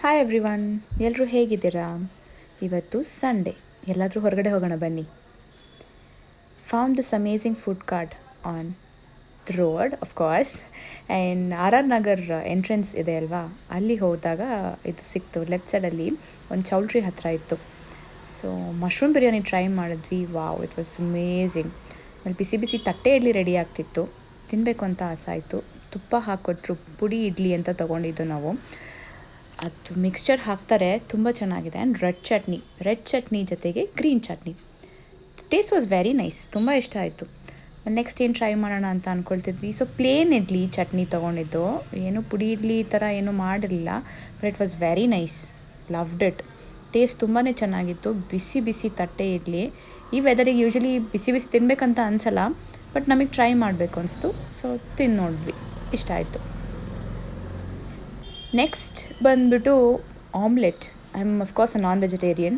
Hi everyone, ಎಲ್ಲರೂ ಹೇಗಿದ್ದೀರಾ? ಇವತ್ತು ಸಂಡೇ, ಎಲ್ಲಾದರೂ ಹೊರಗಡೆ ಹೋಗೋಣ ಬನ್ನಿ. Found this amazing food cart on the road of course. And R Nagar entrance ಇದೆ ಅಲ್ವಾ, ಅಲ್ಲಿ ಹೋದಾಗ ಇದು ಸಿಕ್ತು. ಲೆಫ್ಟ್ ಸೈಡಲ್ಲಿ ಒಂದು ಚೌಲ್ಟ್ರಿ ಹತ್ತಿರ ಇತ್ತು. ಸೊ ಮಶ್ರೂಮ್ ಬಿರಿಯಾನಿ ಟ್ರೈ ಮಾಡಿದ್ವಿ. Wow, it was amazing. ಆಮೇಲೆ ಬಿಸಿ ಬಿಸಿ ತಟ್ಟೆ ಇಡ್ಲಿ ರೆಡಿ ಆಗ್ತಿತ್ತು. ತಿನ್ನಬೇಕು ಅಂತ ಆಸಾಯಿತು. ತುಪ್ಪ ಹಾಕ್ಕೊಟ್ರು. ಪುಡಿ ಇಡ್ಲಿ ಅಂತ ತೊಗೊಂಡಿದ್ದು ನಾವು. ಅದು ಮಿಕ್ಸ್ಚರ್ ಹಾಕ್ತಾರೆ, ತುಂಬ ಚೆನ್ನಾಗಿದೆ. ಆ್ಯಂಡ್ ರೆಡ್ ಚಟ್ನಿ ಜೊತೆಗೆ green chutney. Taste was very nice, ತುಂಬ ಇಷ್ಟ ಆಯಿತು. ನೆಕ್ಸ್ಟ್ ಏನು ಟ್ರೈ ಮಾಡೋಣ ಅಂತ ಅಂದ್ಕೊಳ್ತಿದ್ವಿ. ಸೊ ಪ್ಲೇನ್ ಇಡ್ಲಿ ಚಟ್ನಿ ತೊಗೊಂಡಿದ್ದು, ಏನು ಪುಡಿ ಇಡ್ಲಿ ಥರ ಏನೂ ಮಾಡಿರಲಿಲ್ಲ. But it was very nice, loved it. Taste ತುಂಬಾ ಚೆನ್ನಾಗಿತ್ತು. ಬಿಸಿ ಬಿಸಿ ತಟ್ಟೆ ಇಡ್ಲಿ. ಈ ವೆದರಿಗೆ ಯೂಶ್ವಲಿ ಬಿಸಿ ಬಿಸಿ ತಿನ್ನಬೇಕಂತ ಅನಿಸಲ್ಲ, ಬಟ್ ನಮಗೆ ಟ್ರೈ ಮಾಡಬೇಕು ಅನಿಸ್ತು. ಸೊ ತಿಂದು ನೋಡಿದ್ವಿ, ಇಷ್ಟ ಆಯಿತು. ನೆಕ್ಸ್ಟ್ ಬಂದುಬಿಟ್ಟು omelette. I am of course a non vegetarian.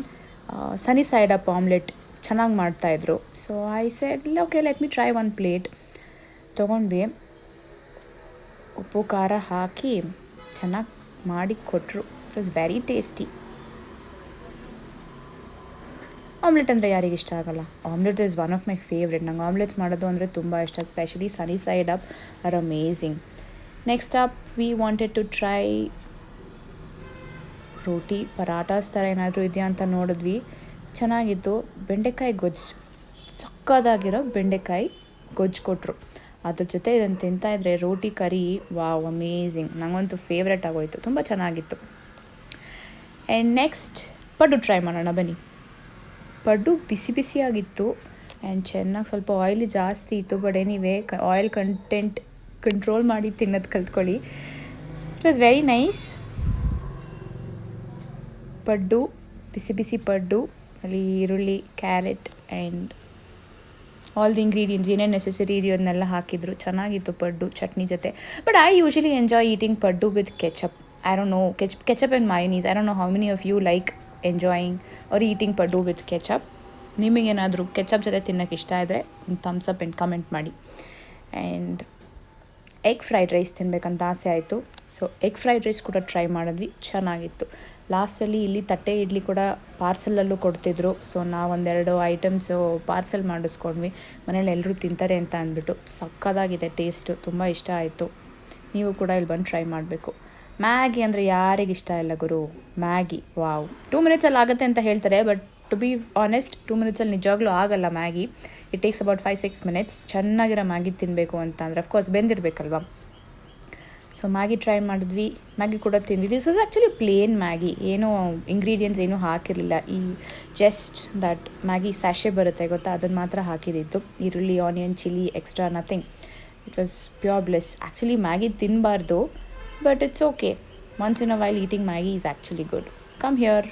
Sunny side up omelette ಚೆನ್ನಾಗಿ ಮಾಡ್ತಾಯಿದ್ರು. So I said okay, let me try one plate. ತೊಗೊಂಡ್ವಿ. ಉಪ್ಪು ಖಾರ ಹಾಕಿ ಚೆನ್ನಾಗಿ ಮಾಡಿ ಕೊಟ್ಟರು. It was very tasty. Omelette ಅಂದರೆ ಯಾರಿಗೆ ಇಷ್ಟ ಆಗೋಲ್ಲ? Omelette is one of my favourite. ನಂಗೆ ಆಮ್ಲೆಟ್ಸ್ ಮಾಡೋದು ಅಂದರೆ ತುಂಬ ಇಷ್ಟ. Specially sunny side up are amazing. Next up we wanted to try roti parathas ಥರ ಏನಾದರೂ ಇದೆಯಾ ಅಂತ ನೋಡಿದ್ವಿ. ಚೆನ್ನಾಗಿತ್ತು. ಬೆಂಡೆಕಾಯಿ ಗೊಜ್ಜು, ಸಕ್ಕದಾಗಿರೋ ಬೆಂಡೆಕಾಯಿ ಗೊಜ್ಜು ಕೊಟ್ಟರು. ಅದ್ರ ಜೊತೆ ಇದನ್ನು ತಿಂತಾಯಿದ್ರೆ ರೋಟಿ ಕರಿ, ವಾವ್ ಅಮೇಝಿಂಗ್. ನನಗಂತೂ ಫೇವ್ರೆಟ್ ಆಗೋಯಿತು. ತುಂಬ ಚೆನ್ನಾಗಿತ್ತು. ಆ್ಯಂಡ್ ನೆಕ್ಸ್ಟ್ ಪಡ್ಡು ಟ್ರೈ ಮಾಡೋಣ ಬನ್ನಿ. ಪಡ್ಡು ಬಿಸಿ ಬಿಸಿಯಾಗಿತ್ತು. ಆ್ಯಂಡ್ ಚೆನ್ನಾಗಿ ಸ್ವಲ್ಪ ಆಯಿಲ್ ಜಾಸ್ತಿ ಇತ್ತು. But anyway, oil content control ಮಾಡಿ ತಿನ್ನೋದು ಕಲ್ತ್ಕೊಳ್ಳಿ. It was very nice. Paddu, ಬಿಸಿ ಬಿಸಿ ಪಡ್ಡು, ಅಲ್ಲಿ ಈರುಳ್ಳಿ, carrot and all the ingredients ಏನೇನು ನೆಸೆಸರಿ ಇದೆಯನ್ನೆಲ್ಲ ಹಾಕಿದ್ರು. ಚೆನ್ನಾಗಿತ್ತು ಪಡ್ಡು ಚಟ್ನಿ ಜೊತೆ. But I usually enjoy eating paddu with ketchup. I don't know, ketchup and mayonnaise. I don't know how many of you like enjoying or eating paddu with ketchup. ನಿಮಗೇನಾದರೂ ketchup ಜೊತೆ ತಿನ್ನೋಕ್ಕೆ ಇಷ್ಟ ಇದ್ದರೆ ಒಂದು ಥಮ್ಸ್ ಅಪ್ ಆ್ಯಂಡ್ ಕಮೆಂಟ್ ಮಾಡಿ. And egg fried rice ತಿನ್ನಬೇಕಂತ ಆಸೆ ಆಯಿತು. ಸೊ ಎಗ್ ಫ್ರೈಡ್ ರೈಸ್ ಕೂಡ ಟ್ರೈ ಮಾಡಿದ್ವಿ, ಚೆನ್ನಾಗಿತ್ತು. ಲಾಸ್ಟಲ್ಲಿ ಇಲ್ಲಿ ತಟ್ಟೆ ಇಡ್ಲಿ ಕೂಡ ಪಾರ್ಸಲಲ್ಲೂ ಕೊಡ್ತಿದ್ರು. ಸೊ ನಾವೊಂದೆರಡು ಐಟಮ್ಸು ಪಾರ್ಸಲ್ ಮಾಡಿಸ್ಕೊಂಡ್ವಿ. ಮನೇಲಿ ಎಲ್ಲರೂ ತಿಂತಾರೆ ಅಂತ ಅಂದ್ಬಿಟ್ಟು. ಸಕ್ಕದಾಗಿದೆ ಟೇಸ್ಟು, ತುಂಬ ಇಷ್ಟ ಆಯಿತು. ನೀವು ಕೂಡ ಇಲ್ಲಿ ಬಂದು ಟ್ರೈ ಮಾಡಬೇಕು. ಮ್ಯಾಗಿ ಅಂದರೆ ಯಾರಿಗೆ ಇಷ್ಟ ಇಲ್ಲ ಗುರು? ಮ್ಯಾಗಿ ವಾವ್, 2 ಮಿನಿಟ್ಸಲ್ಲಿ ಆಗುತ್ತೆ ಅಂತ ಹೇಳ್ತಾರೆ. ಬಟ್ ಟು ಬಿ ಆನೆಸ್ಟ್, 2 ಮಿನಿಟ್ಸಲ್ಲಿ ನಿಜವಾಗ್ಲೂ ಆಗಲ್ಲ Maggi. It takes about 5-6 minutes. ಚೆನ್ನಾಗಿರೋ ಮ್ಯಾಗಿ ತಿನ್ನಬೇಕು ಅಂತ ಅಂದರೆ ಅಫ್ಕೋರ್ಸ್ ಬೆಂದಿರಬೇಕಲ್ವ. ಸೊ ಮ್ಯಾಗಿ ಟ್ರೈ ಮಾಡಿದ್ವಿ. ಮ್ಯಾಗಿ ಕೂಡ ತಿಂದ್ವಿ. This was actually plain Maggi. ಏನೂ ಇಂಗ್ರೀಡಿಯೆಂಟ್ಸ್ ಏನೂ ಹಾಕಿರಲಿಲ್ಲ. ಈ ಜಸ್ಟ್ ದಟ್ ಮ್ಯಾಗಿ ಸ್ಯಾಶೆ ಬರುತ್ತೆ ಗೊತ್ತಾ, ಅದನ್ನು ಮಾತ್ರ ಹಾಕಿದಿತ್ತು. ಈರುಳ್ಳಿ, onion, chilli, extra nothing. It was pure bliss. Actually Maggi ತಿನ್ನಬಾರ್ದು, but it's okay. Once in a while eating Maggi is actually good. Come here.